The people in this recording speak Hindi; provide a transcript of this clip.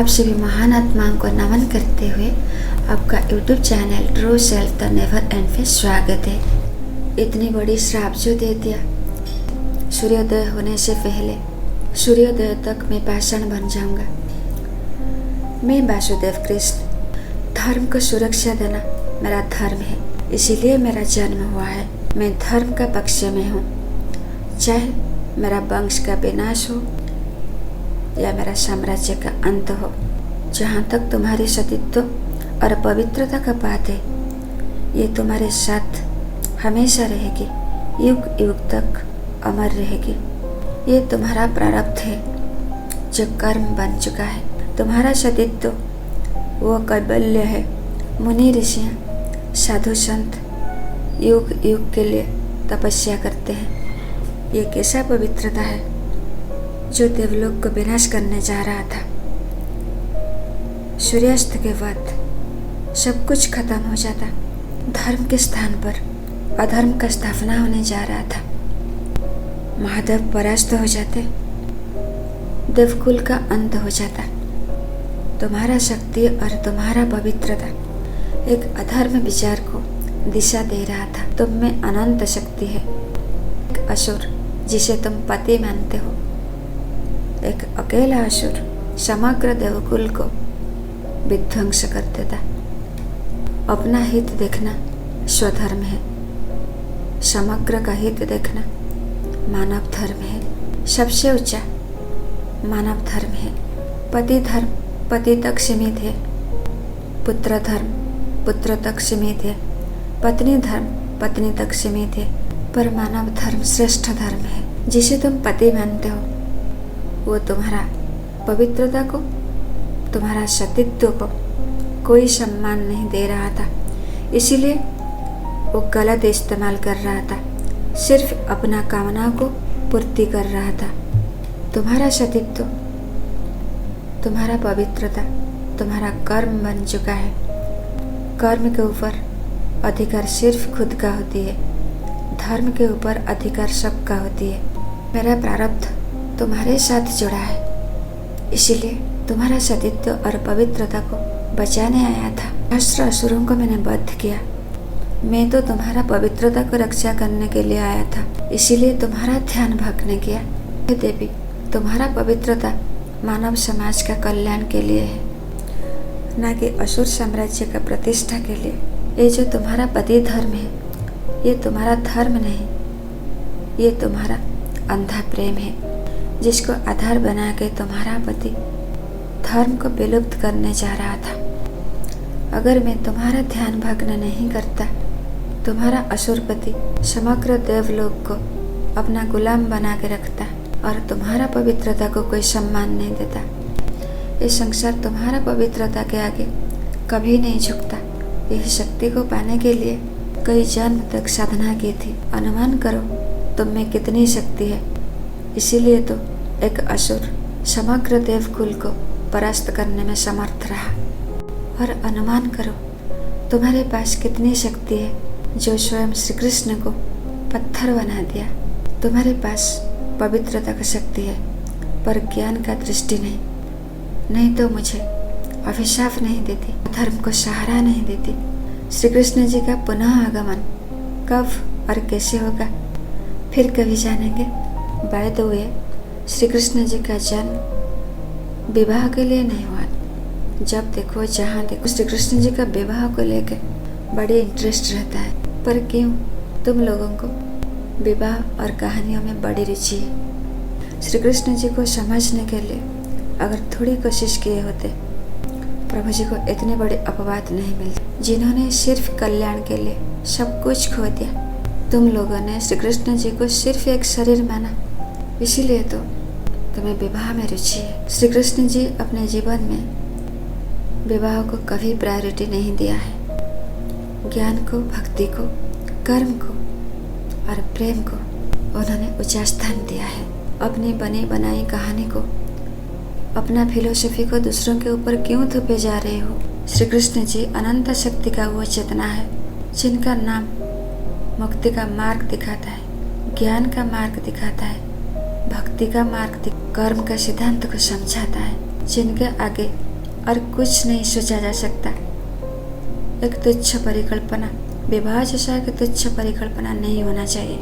आप सभी महान आत्माओं को नमन करते हुए आपका YouTube channel true self the never and पे स्वागत है। इतनी बड़ी श्राप जो दे दिया, सूर्योदय होने से पहले सूर्योदय तक मैं पाषाण बन जाऊंगा। मैं वासुदेव कृष्ण, धर्म को सुरक्षा देना मेरा धर्म है, इसीलिए मेरा जन्म हुआ है। मैं धर्म का पक्ष में हूँ, चाहे मेरा वंश का विनाश हो या मेरा साम्राज्य का अंत हो। जहाँ तक तुम्हारी सतीत्व और पवित्रता का बात है, ये तुम्हारे साथ हमेशा रहेगी, युग युग तक अमर रहेगी। ये तुम्हारा प्रारब्ध है जो कर्म बन चुका है। तुम्हारा सतीत्व वो कैबल्य है। मुनि ऋषियाँ, साधु संत युग युग के लिए तपस्या करते हैं। ये कैसा पवित्रता है जो देवलोक को विनाश करने जा रहा था। सूर्यास्त के बाद सब कुछ खत्म हो जाता, धर्म के स्थान पर अधर्म का स्थापना होने जा रहा था। महादेव परास्त हो जाते, देवकुल का अंत हो जाता। तुम्हारा शक्ति और तुम्हारा पवित्रता एक अधर्म विचार को दिशा दे रहा था। तुम में अनंत शक्ति है। एक असुर जिसे तुम पति मानते हो, एक अकेला असुर समग्र देवकुल को विध्वंस कर देता। अपना हित देखना स्वधर्म है, समग्र का हित देखना मानव धर्म है। सबसे ऊंचा मानव धर्म है। पति धर्म पति तक सीमित है, पुत्र धर्म पुत्र तक सीमित है, पत्नी धर्म पत्नी तक सीमित है, पर मानव धर्म श्रेष्ठ धर्म है। जिसे तुम पति मानते हो वो तुम्हारा पवित्रता को, तुम्हारा सतीत्व को कोई सम्मान नहीं दे रहा था। इसीलिए वो गलत इस्तेमाल कर रहा था, सिर्फ अपना कामना को पूर्ति कर रहा था। तुम्हारा सतीत्व, तुम्हारा पवित्रता, तुम्हारा कर्म बन चुका है। कर्म के ऊपर अधिकार सिर्फ खुद का होती है, धर्म के ऊपर अधिकार सबका होती है। मेरा प्रारब्ध तुम्हारे साथ जुड़ा है, इसीलिए तुम्हारा सतीत्व और पवित्रता को बचाने आया था। सहस्त्र असुरों को मैंने वध किया। मैं तो तुम्हारा पवित्रता को रक्षा करने के लिए आया था, इसीलिए तुम्हारा ध्यान भंग किया। देवी, तुम्हारा पवित्रता मानव समाज का कल्याण के लिए है, न कि असुर साम्राज्य का प्रतिष्ठा के लिए। ये जो तुम्हारा पति धर्म है, ये तुम्हारा धर्म नहीं, ये तुम्हारा अंधा प्रेम है, जिसको आधार बना के तुम्हारा पति धर्म को विलुप्त करने जा रहा था। अगर मैं तुम्हारा ध्यान भंग नहीं करता, तुम्हारा असुरपति समग्र देवलोक को अपना गुलाम बना के रखता और तुम्हारा पवित्रता को कोई सम्मान नहीं देता। इस संसार तुम्हारा पवित्रता के आगे कभी नहीं झुकता। यह शक्ति को पाने के लिए कई जन्म तक साधना की थी। अनुमान करो तुम में कितनी शक्ति है। इसीलिए तो एक असुर समग्र देवकुल को परास्त करने में समर्थ रहा। और अनुमान करो तुम्हारे पास कितनी शक्ति है जो स्वयं श्री कृष्ण को पत्थर बना दिया। तुम्हारे पास पवित्रता की शक्ति है, पर ज्ञान का दृष्टि नहीं तो मुझे अभिशाप नहीं देती, धर्म को सहारा नहीं देती। श्री कृष्ण जी का पुनः आगमन कब और कैसे होगा फिर कभी जानेंगे। By the way, Shri Krishna ji का जन्म विवाह के लिए नहीं हुआ। जब देखो जहाँ देखो श्री कृष्ण जी का विवाह को लेकर बड़े इंटरेस्ट रहता है, पर क्यों तुम लोगों को विवाह और कहानियों में बड़ी रुचि है। श्री कृष्ण जी को समझने के लिए अगर थोड़ी कोशिश किए होते, प्रभु जी को इतने बड़े अपवाद नहीं मिलते, जिन्होंने सिर्फ कल्याण के लिए सब कुछ खो दिया। तुम लोगों ने श्री कृष्ण जी को सिर्फ एक शरीर माना, इसीलिए तो तुम्हें विवाह में रुचि है। श्री कृष्ण जी अपने जीवन में विवाह को कभी प्रायोरिटी नहीं दिया है। ज्ञान को, भक्ति को, कर्म को और प्रेम को उन्होंने ऊंचा स्थान दिया है। अपनी बनी बनाई कहानी को, अपना फिलोसफी को दूसरों के ऊपर क्यों थोपे जा रहे हो। श्री कृष्ण जी अनंत शक्ति का वो चेतना है जिनका नाम मुक्ति का मार्ग दिखाता है, ज्ञान का मार्ग दिखाता है, भक्ति का मार्ग, कर्म का सिद्धांत को समझाता है। जिनके आगे और कुछ नहीं सोचा जा सकता। एक तुच्छ परिकल्पना, विवाह जैसा एक तुच्छ परिकल्पना नहीं होना चाहिए।